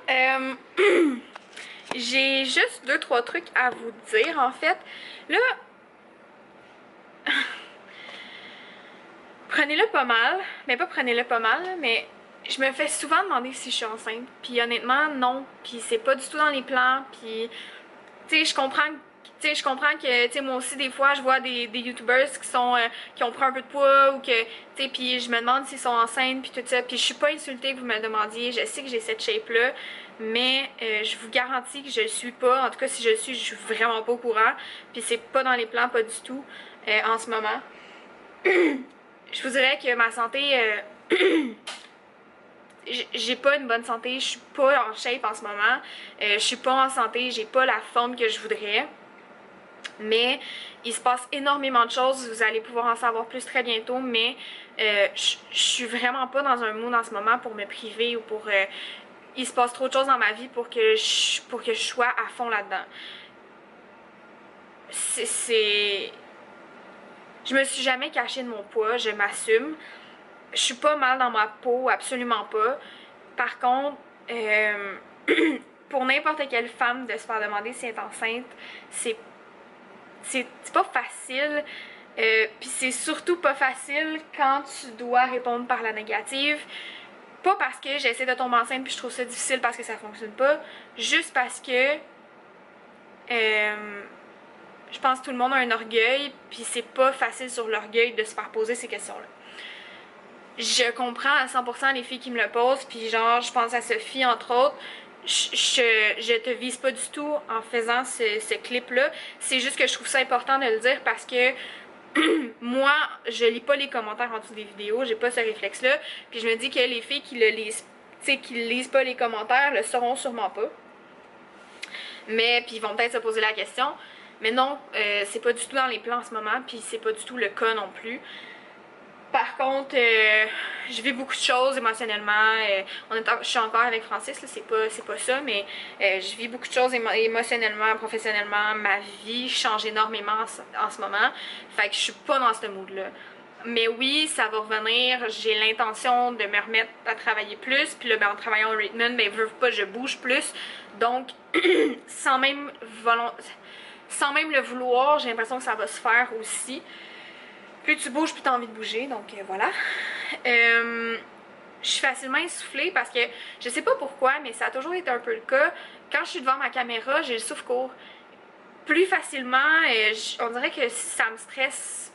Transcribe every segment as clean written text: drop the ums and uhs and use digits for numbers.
Euh, j'ai juste 2-3 trucs à vous dire en fait. Là, prenez-le pas mal, mais pas prenez-le pas mal, mais je me fais souvent demander si je suis enceinte, puis honnêtement non, puis c'est pas du tout dans les plans, puis tu sais je comprends que tu sais moi aussi des fois je vois des youtubers qui sont qui ont pris un peu de poids ou que tu sais puis je me demande s'ils sont enceintes puis tout ça, puis je suis pas insultée que vous me le demandiez, je sais que j'ai cette shape là, mais je vous garantis que je le suis pas, en tout cas si je le suis, je suis vraiment pas au courant, puis c'est pas dans les plans, pas du tout en ce moment. Je vous dirais que ma santé j'ai pas une bonne santé, je suis pas en shape en ce moment, je suis pas en santé, j'ai pas la forme que je voudrais. Mais il se passe énormément de choses, vous allez pouvoir en savoir plus très bientôt, mais je suis vraiment pas dans un mood en ce moment pour me priver ou pour... il se passe trop de choses dans ma vie pour que je sois à fond là-dedans. C'est... Je me suis jamais cachée de mon poids, je m'assume. Je suis pas mal dans ma peau, absolument pas. Par contre, pour n'importe quelle femme de se faire demander si elle est enceinte, c'est pas facile. Puis c'est surtout pas facile quand tu dois répondre par la négative. Pas parce que j'essaie de tomber enceinte puis je trouve ça difficile parce que ça fonctionne pas. Juste parce que je pense que tout le monde a un orgueil, puis c'est pas facile sur l'orgueil de se faire poser ces questions-là. Je comprends à 100% les filles qui me le posent, puis genre, je pense à Sophie entre autres. Je te vise pas du tout en faisant ce clip-là. C'est juste que je trouve ça important de le dire parce que moi, je lis pas les commentaires en dessous des vidéos, j'ai pas ce réflexe-là. Puis je me dis que les filles qui le lisent, tu sais, qui lisent pas les commentaires, le sauront sûrement pas. Mais, puis ils vont peut-être se poser la question. Mais non, c'est pas du tout dans les plans en ce moment, puis c'est pas du tout le cas non plus. Par contre, je vis beaucoup de choses émotionnellement. Je suis encore avec Francis, c'est pas ça, mais je vis beaucoup de choses émotionnellement, professionnellement. Ma vie change énormément en ce moment. Fait que je suis pas dans ce mood-là. Mais oui, ça va revenir. J'ai l'intention de me remettre à travailler plus. Puis là, ben, en travaillant au Redmond, ben, veux pas, je bouge plus. Donc, sans même le vouloir, j'ai l'impression que ça va se faire aussi. Plus tu bouges, plus tu as envie de bouger, donc voilà. Je suis facilement essoufflée parce que je sais pas pourquoi, mais ça a toujours été un peu le cas. Quand je suis devant ma caméra, j'ai le souffle court plus facilement. On dirait que ça me stresse.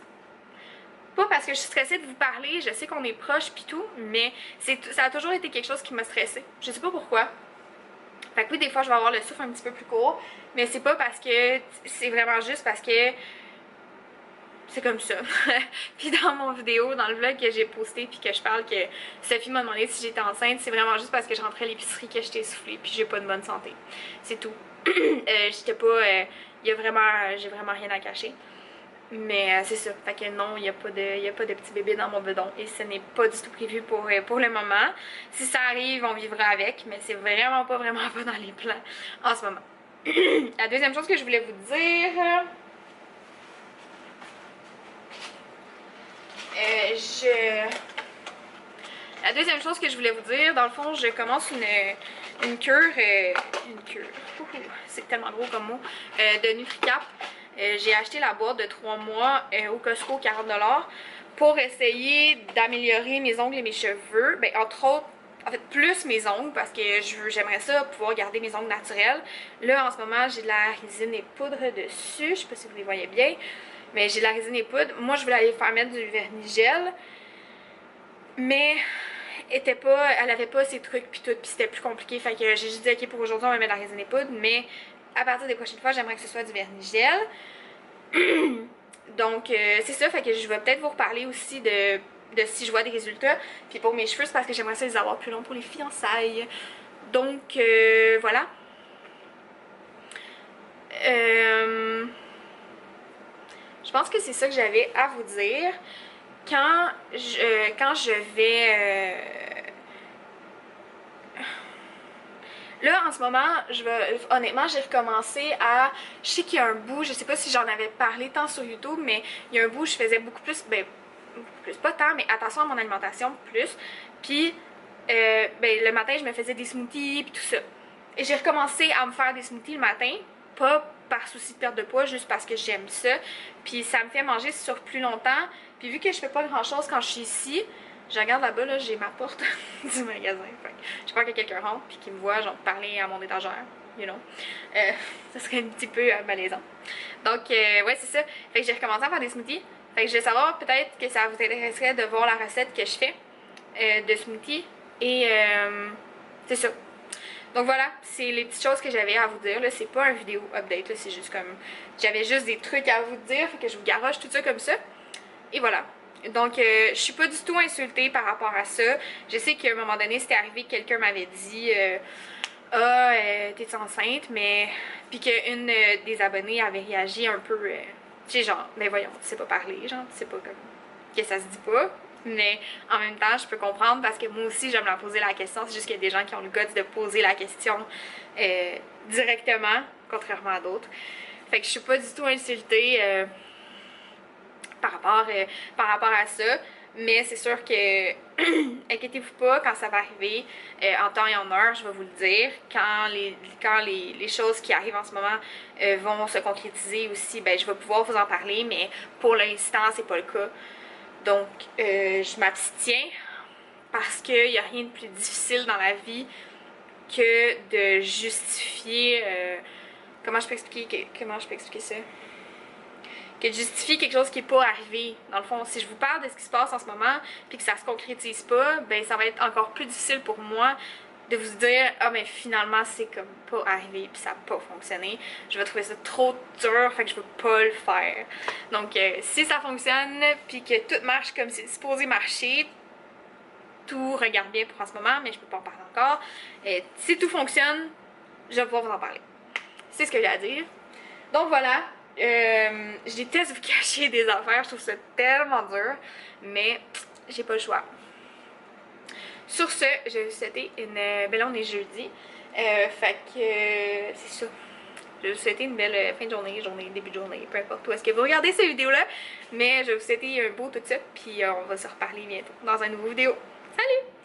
Pas parce que je suis stressée de vous parler, je sais qu'on est proches pis tout, mais ça a toujours été quelque chose qui m'a stressée. Je sais pas pourquoi. Fait que oui, des fois je vais avoir le souffle un petit peu plus court, mais c'est pas parce que... C'est vraiment juste parce que c'est comme ça. Puis dans mon vidéo, dans le vlog que j'ai posté puis que je parle que Sophie m'a demandé si j'étais enceinte, c'est vraiment juste parce que je rentrais à l'épicerie que j'étais essoufflée puis j'ai pas de bonne santé. C'est tout. J'étais pas... j'ai vraiment rien à cacher. Mais c'est ça. Fait que non, il y a pas de petit bébé dans mon bedon et ce n'est pas du tout prévu pour le moment. Si ça arrive, on vivra avec, mais c'est vraiment pas dans les plans en ce moment. La deuxième chose que je voulais vous dire... La deuxième chose que je voulais vous dire, dans le fond, je commence une cure, c'est tellement gros comme mot, de NutriCap. J'ai acheté la boîte de 3 mois au Costco, 40$, pour essayer d'améliorer mes ongles et mes cheveux. Ben, entre autres, en fait, plus mes ongles, parce que j'aimerais ça pouvoir garder mes ongles naturels. Là, en ce moment, j'ai de la résine et poudre dessus, je sais pas si vous les voyez bien. Mais j'ai de la résine et poudre. Moi, je voulais aller faire mettre du vernis gel. Mais elle avait pas ces trucs pis tout, pis c'était plus compliqué. Fait que j'ai juste dit, ok, pour aujourd'hui, on va mettre de la résine et poudre. Mais à partir des prochaines fois, j'aimerais que ce soit du vernis gel. Donc, c'est ça. Fait que je vais peut-être vous reparler aussi de si je vois des résultats. Puis pour mes cheveux, c'est parce que j'aimerais ça les avoir plus longs pour les fiançailles. Donc, voilà. Je pense que c'est ça que j'avais à vous dire. Quand je vais... Là, en ce moment, honnêtement, j'ai recommencé à... Je sais qu'il y a un bout, je sais pas si j'en avais parlé tant sur YouTube, mais il y a un bout où je faisais beaucoup plus... Ben, beaucoup plus, pas tant, mais attention à mon alimentation, plus. Puis, ben, le matin, je me faisais des smoothies puis tout ça. Et j'ai recommencé à me faire des smoothies le matin, pas par souci de perte de poids, juste parce que j'aime ça. Puis ça me fait manger sur plus longtemps. Puis vu que je fais pas grand chose quand je suis ici, je regarde là-bas, là, j'ai ma porte du magasin. Fait j'ai peur que quelqu'un rentre puis qu'il me voit genre parler à mon étagère, you know. Ça serait un petit peu malaisant. Donc ouais, c'est ça. Fait que j'ai recommencé à faire des smoothies. Fait que je vais savoir peut-être que ça vous intéresserait de voir la recette que je fais de smoothie. Et c'est ça. Donc voilà, c'est les petites choses que j'avais à vous dire. C'est pas un vidéo update, c'est juste comme... J'avais juste des trucs à vous dire, fait que je vous garoche tout ça comme ça. Et voilà. Donc je suis pas du tout insultée par rapport à ça. Je sais qu'à un moment donné, c'était arrivé que quelqu'un m'avait dit ah, t'es enceinte, mais... Puis qu'une des abonnées avait réagi un peu... tu sais, genre, mais voyons, tu sais pas parler, genre, tu sais pas comme... que ça se dit pas. Mais en même temps, je peux comprendre parce que moi aussi, j'aime leur poser la question. C'est juste qu'il y a des gens qui ont le guts de poser la question directement, contrairement à d'autres. Fait que je suis pas du tout insultée par rapport à ça. Mais c'est sûr que, inquiétez-vous pas, quand ça va arriver, en temps et en heure, je vais vous le dire. Quand les choses qui arrivent en ce moment vont se concrétiser aussi, ben je vais pouvoir vous en parler. Mais pour l'instant, c'est pas le cas. Donc, je m'abstiens parce qu'il n'y a rien de plus difficile dans la vie que de justifier... comment je peux expliquer ça? Que de justifier quelque chose qui n'est pas arrivé. Dans le fond, si je vous parle de ce qui se passe en ce moment puis que ça se concrétise pas, ben ça va être encore plus difficile pour moi de vous dire « Ah, mais finalement, c'est comme pas arrivé puis ça n'a pas fonctionné. » Je vais trouver ça trop dur, fait que je veux pas le faire. Donc, si ça fonctionne puis que tout marche comme c'est supposé marcher, tout regarde bien pour en ce moment, mais je peux pas en parler encore. Si tout fonctionne, je vais pouvoir vous en parler. C'est ce que j'ai à dire. Donc voilà, je déteste vous cacher des affaires, je trouve ça tellement dur, mais j'ai pas le choix. Sur ce, je vais vous souhaiter une... Ben là, on est jeudi. Fait que c'est ça. Je vais vous souhaiter une belle fin de journée, début de journée, peu importe où est-ce que vous regardez cette vidéo-là. Mais je vais vous souhaiter un beau tout ça, puis on va se reparler bientôt dans une nouvelle vidéo. Salut!